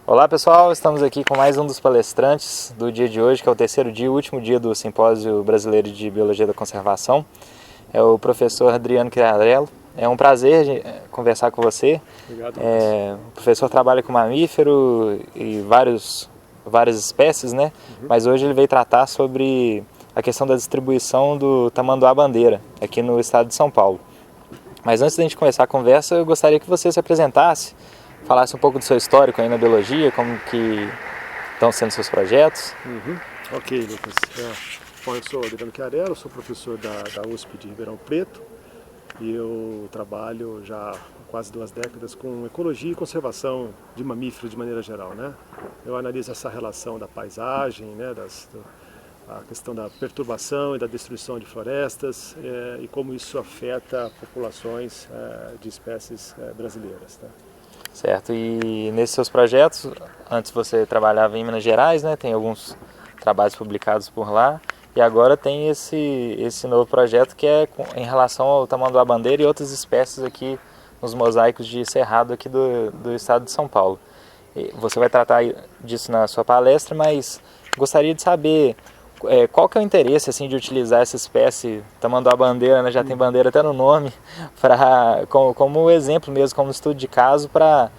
Olá pessoal, estamos aqui com mais um dos palestrantes do dia de hoje, que é o terceiro dia, o último dia do Simpósio Brasileiro de Biologia da Conservação. É o professor Adriano Chiarello. É um prazer conversar com você. Obrigado. O professor trabalha com mamífero e várias espécies, né? Mas hoje ele veio tratar sobre a questão da distribuição do tamanduá-bandeira aqui no estado de São Paulo. Mas antes de a gente começar a conversa, eu gostaria que você se apresentasse, falasse um pouco do seu histórico aí na biologia, como que estão sendo seus projetos. Ok, Lucas. Bom, eu sou Adriano Chiarello, sou professor da USP de Ribeirão Preto e eu trabalho já há quase 2 décadas com ecologia e conservação de mamíferos de maneira geral, né? Eu analiso essa relação da paisagem, né, a questão da perturbação e da destruição de florestas e como isso afeta populações de espécies brasileiras, tá? Certo, e nesses seus projetos, antes você trabalhava em Minas Gerais, né? Tem alguns trabalhos publicados por lá, e agora tem esse novo projeto que é em relação ao tamanduá-bandeira e outras espécies aqui nos mosaicos de cerrado aqui do estado de São Paulo. E você vai tratar disso na sua palestra, mas gostaria de saber qual que é o interesse assim, de utilizar essa espécie tamanduá-bandeira, né? Já tem bandeira até no nome, como exemplo mesmo, como estudo de caso para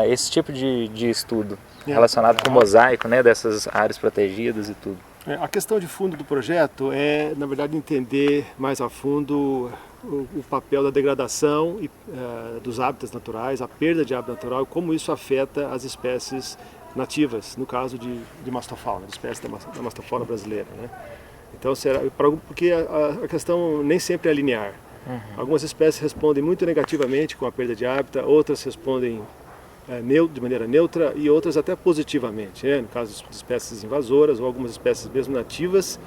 esse tipo de estudo relacionado com o mosaico, né, dessas áreas protegidas e tudo. A questão de fundo do projeto é, na verdade, entender mais a fundo o papel da degradação dos hábitats naturais, a perda de hábitat natural e como isso afeta as espécies nativas, no caso de mastofauna, de espécies da mastofauna brasileira, né? Então, porque a questão nem sempre é linear. Algumas espécies respondem muito negativamente com a perda de hábitat, outras respondem de maneira neutra e outras até positivamente, né? No caso de espécies invasoras ou algumas espécies mesmo nativas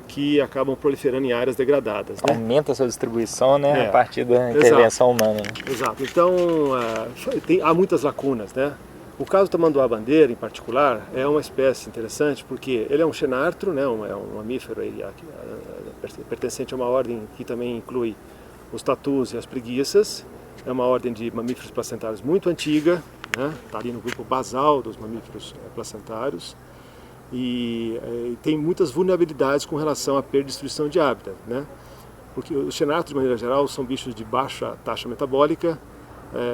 que acabam proliferando em áreas degradadas, né? Aumenta a sua distribuição, né, a partir da intervenção humana. Exato. Então, há muitas lacunas, né? O caso do tamanduá-bandeira, em particular, é uma espécie interessante porque ele é um xenartro, né? É um mamífero pertencente a uma ordem que também inclui os tatus e as preguiças. É uma ordem de mamíferos placentários muito antiga, né? Está ali no grupo basal dos mamíferos placentários e tem muitas vulnerabilidades com relação à perda e destruição de hábitat, né? Porque os xenartros, de maneira geral, são bichos de baixa taxa metabólica,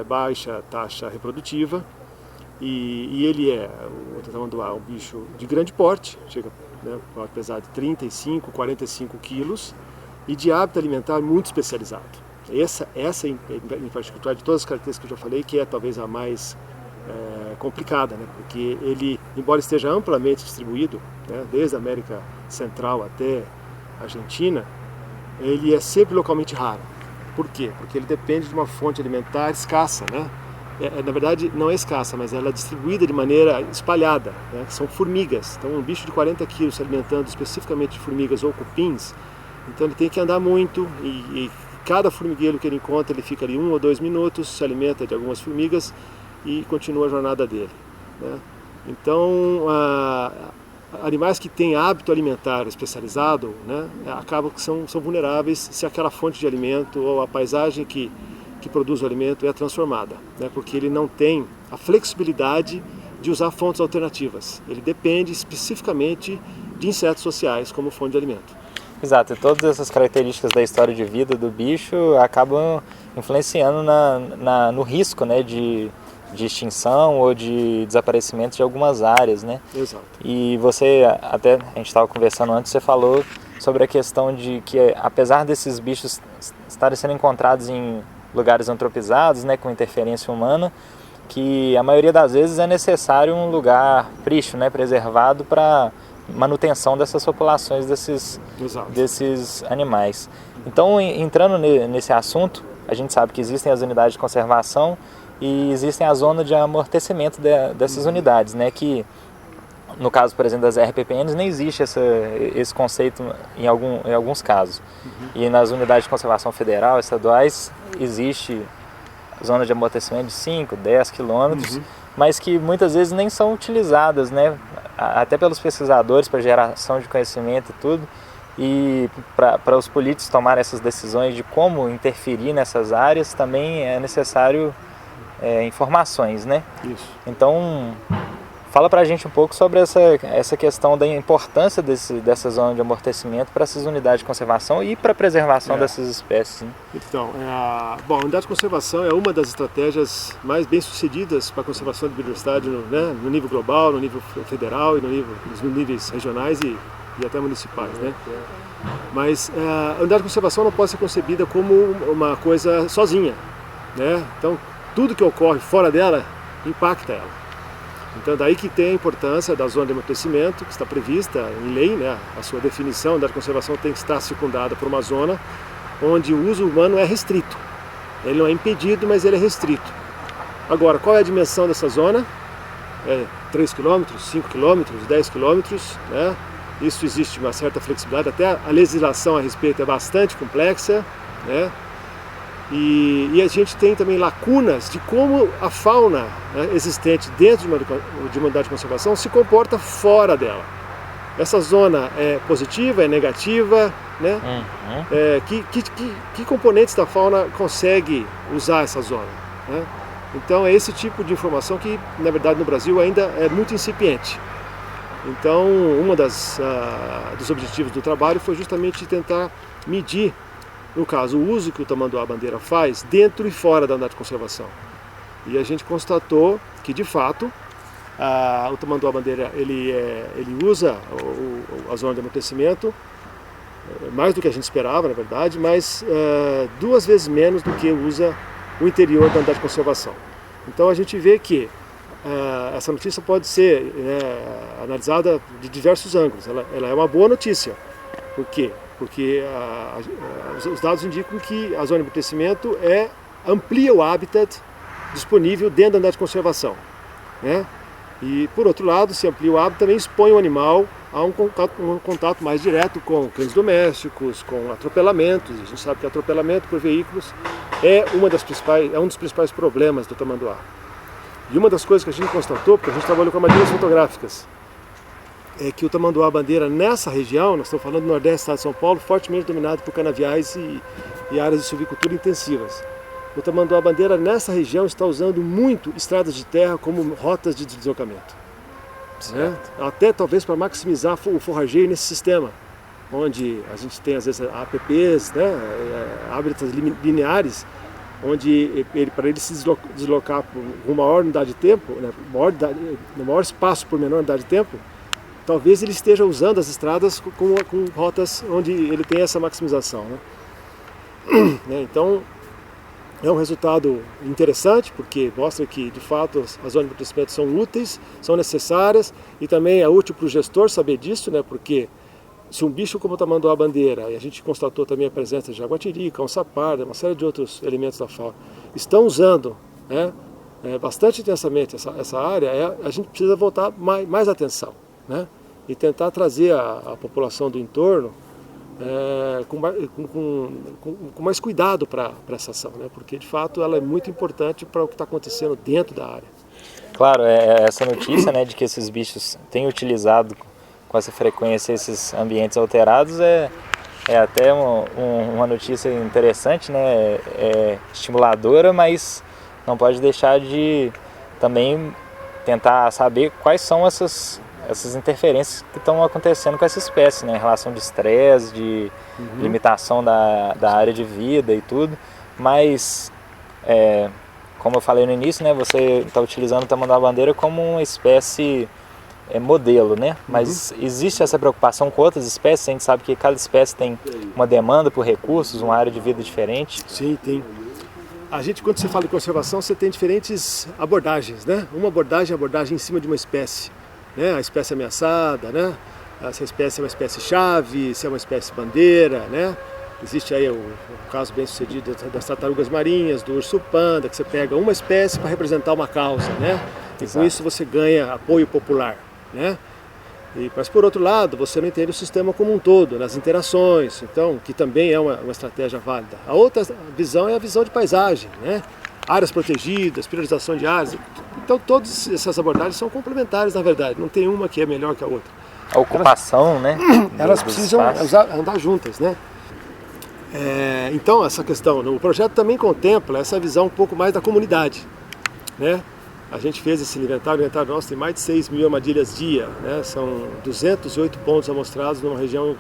baixa taxa reprodutiva. E ele o tamanduá é um bicho de grande porte, pode pesar de 35, 45 quilos, e de hábito alimentar muito especializado. Essa em particular, de todas as características que eu já falei, que é talvez a mais complicada, né? Porque ele, embora esteja amplamente distribuído, né, desde a América Central até a Argentina, ele é sempre localmente raro. Por quê? Porque ele depende de uma fonte alimentar escassa, né? Na verdade, não é escassa, mas ela é distribuída de maneira espalhada, né? Que são formigas. Então, um bicho de 40 quilos se alimentando especificamente de formigas ou cupins, então ele tem que andar muito e cada formigueiro que ele encontra, ele fica ali 1 ou 2 minutos, se alimenta de algumas formigas e continua a jornada dele, né? Então, animais que têm hábito alimentar especializado, né, acabam que são vulneráveis se aquela fonte de alimento ou a paisagem que produz o alimento é transformada, né? Porque ele não tem a flexibilidade de usar fontes alternativas. Ele depende especificamente de insetos sociais como fonte de alimento. Exato, e todas essas características da história de vida do bicho acabam influenciando no risco, né, de extinção ou de desaparecimento de algumas áreas, né? Exato. E você, até a gente estava conversando antes, você falou sobre a questão de que, apesar desses bichos estarem sendo encontrados em lugares antropizados, né, com interferência humana, que a maioria das vezes é necessário um lugar prístino, né, preservado para manutenção dessas populações desses animais. Então, entrando nesse assunto, a gente sabe que existem as unidades de conservação e existem a zona de amortecimento dessas unidades, né, que no caso, por exemplo, das RPPNs, nem existe esse conceito em alguns casos. E nas unidades de conservação federal, estaduais, existe zona de amortecimento de 5, 10 quilômetros, mas que muitas vezes nem são utilizadas, né? Até pelos pesquisadores para geração de conhecimento e tudo. E para os políticos tomarem essas decisões de como interferir nessas áreas, também é necessário informações, né? Isso. Então, fala pra gente um pouco sobre essa questão da importância dessa zona de amortecimento para essas unidades de conservação e para a preservação dessas espécies. Né? Então, a unidade de conservação é uma das estratégias mais bem sucedidas para a conservação da biodiversidade no nível global, no nível federal e nos níveis regionais e até municipais. Né? Mas a unidade de conservação não pode ser concebida como uma coisa sozinha. Né? Então, tudo que ocorre fora dela impacta ela. Então, daí que tem a importância da zona de amortecimento, que está prevista em lei, né? A sua definição da conservação tem que estar circundada por uma zona onde o uso humano é restrito. Ele não é impedido, mas ele é restrito. Agora, qual é a dimensão dessa zona? 3 km, 5 km, 10 km, né? Isso existe uma certa flexibilidade, até a legislação a respeito é bastante complexa, né? E a gente tem também lacunas de como a fauna, né, existente dentro de uma unidade de conservação se comporta fora dela. Essa zona é positiva, é negativa, né? Que componentes da fauna consegue usar essa zona? Né? Então é esse tipo de informação que, na verdade, no Brasil ainda é muito incipiente. Então, dos objetivos do trabalho foi justamente tentar medir, no caso, o uso que o tamanduá-bandeira faz dentro e fora da unidade de conservação. E a gente constatou que, de fato, o tamanduá-bandeira ele usa a zona de amortecimento mais do que a gente esperava, na verdade, mas 2 vezes menos do que usa o interior da unidade de conservação. Então a gente vê que essa notícia pode ser analisada de diversos ângulos. Ela é uma boa notícia. Por quê? Porque os dados indicam que a zona de amortecimento amplia o habitat disponível dentro da unidade de conservação. Né? E, por outro lado, se amplia o hábito, também expõe o animal a um contato mais direto com cães domésticos, com atropelamentos. A gente sabe que atropelamento por veículos é um dos principais problemas do tamanduá. E uma das coisas que a gente constatou, porque a gente trabalhou com armadilhas fotográficas, é que o tamanduá-bandeira nessa região, nós estamos falando do Nordeste do estado de São Paulo, fortemente dominado por canaviais e áreas de silvicultura intensivas. O tamanduá-bandeira nessa região está usando muito estradas de terra como rotas de deslocamento. Né? Até talvez para maximizar o forrageio nesse sistema, onde a gente tem às vezes APPs, né? Hábitats lineares, onde para ele se deslocar por uma maior unidade de tempo, né? No maior espaço por menor unidade de tempo, talvez ele esteja usando as estradas com rotas onde ele tem essa maximização. Né? Então, é um resultado interessante, porque mostra que, de fato, as zonas de amortecimento são úteis, são necessárias, e também é útil para o gestor saber disso, né? Porque se um bicho como o tamanduá-bandeira, e a gente constatou também a presença de jaguatirica, onça-parda, uma série de outros elementos da fauna, estão usando, né, bastante intensamente essa área, a gente precisa voltar mais atenção, né? E tentar trazer a população do entorno com mais cuidado para essa ação, né? Porque de fato ela é muito importante para o que está acontecendo dentro da área. Claro, essa notícia, né, de que esses bichos têm utilizado com essa frequência esses ambientes alterados é até uma notícia interessante, né? Estimuladora, mas não pode deixar de também tentar saber quais são essas interferências que estão acontecendo com essa espécie, né, em relação de estresse, de limitação da área de vida e tudo, mas como eu falei no início, né, você está utilizando o tamanduá-bandeira como uma espécie modelo, né, mas existe essa preocupação com outras espécies? A gente sabe que cada espécie tem uma demanda por recursos, uma área de vida diferente. Sim, tem. Quando você fala de conservação, você tem diferentes abordagens, né? Uma abordagem é a abordagem em cima de uma espécie, né? A espécie ameaçada, né? Se a espécie é uma espécie-chave, se é uma espécie-bandeira, né? Existe aí o caso bem sucedido das tartarugas marinhas, do urso-panda, que você pega uma espécie para representar uma causa, né? E com isso você ganha apoio popular, né? Mas por outro lado, você não entende o sistema como um todo, nas interações, então, que também é uma estratégia válida. A outra visão é a visão de paisagem, né? Áreas protegidas, priorização de áreas. Então todas essas abordagens são complementares, na verdade, não tem uma que é melhor que a outra. A ocupação, né? Elas precisam andar juntas, né? Então essa questão, o projeto também contempla essa visão um pouco mais da comunidade, né? A gente fez esse inventário, o inventário nosso tem mais de 6 mil armadilhas dia, né? São 208 pontos amostrados numa região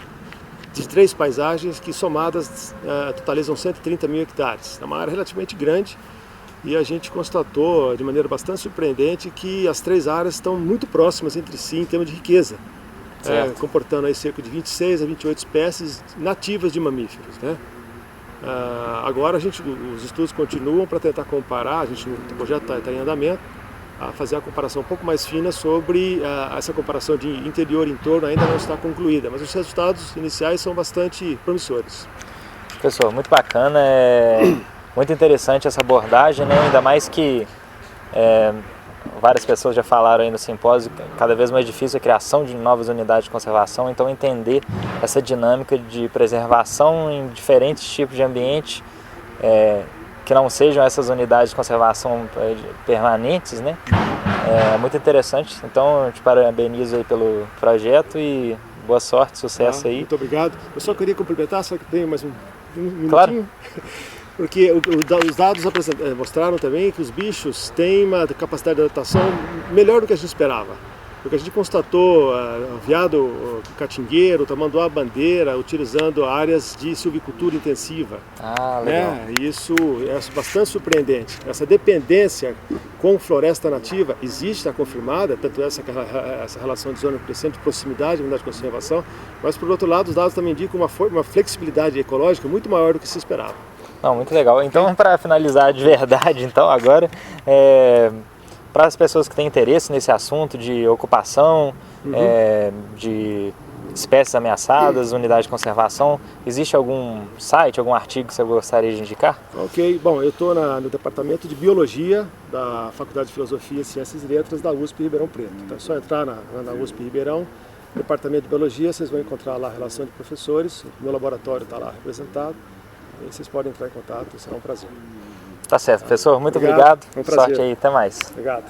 de 3 paisagens que somadas totalizam 130 mil hectares. É uma área relativamente grande e a gente constatou de maneira bastante surpreendente que as 3 áreas estão muito próximas entre si em termos de riqueza, comportando aí cerca de 26 a 28 espécies nativas de mamíferos, né? Agora os estudos continuam para tentar comparar, o projeto está em andamento, a fazer a comparação um pouco mais fina sobre essa comparação de interior e entorno ainda não está concluída, mas os resultados iniciais são bastante promissores. Professor, muito bacana, muito interessante essa abordagem, né? Ainda mais que várias pessoas já falaram aí no simpósio, cada vez mais difícil a criação de novas unidades de conservação, então entender essa dinâmica de preservação em diferentes tipos de ambiente, que não sejam essas unidades de conservação permanentes, né? É muito interessante, então eu te parabenizo aí pelo projeto e boa sorte, sucesso aí. Muito obrigado. Eu só queria complementar, só que tenho mais um minutinho. Claro. Porque os dados mostraram também que os bichos têm uma capacidade de adaptação melhor do que a gente esperava. Porque a gente constatou o veado catingueiro, tamanduá-bandeira, utilizando áreas de silvicultura intensiva. Legal. Né? Isso é bastante surpreendente. Essa dependência com floresta nativa existe, está confirmada, tanto essa relação de zona crescente, de proximidade, unidade de conservação, mas por outro lado os dados também indicam uma flexibilidade ecológica muito maior do que se esperava. Não, muito legal. Então, para finalizar de verdade, então, agora, para as pessoas que têm interesse nesse assunto de ocupação, de espécies ameaçadas, unidade de conservação, existe algum site, algum artigo que você gostaria de indicar? Ok, bom, eu estou no departamento de Biologia da Faculdade de Filosofia, Ciências e Letras da USP Ribeirão Preto. Então é só entrar na USP Ribeirão, departamento de Biologia, vocês vão encontrar lá a relação de professores, o meu laboratório está lá representado. E vocês podem entrar em contato, será um prazer. Tá certo, professor. Muito obrigado. Um prazer. Sorte aí, até mais. Obrigado.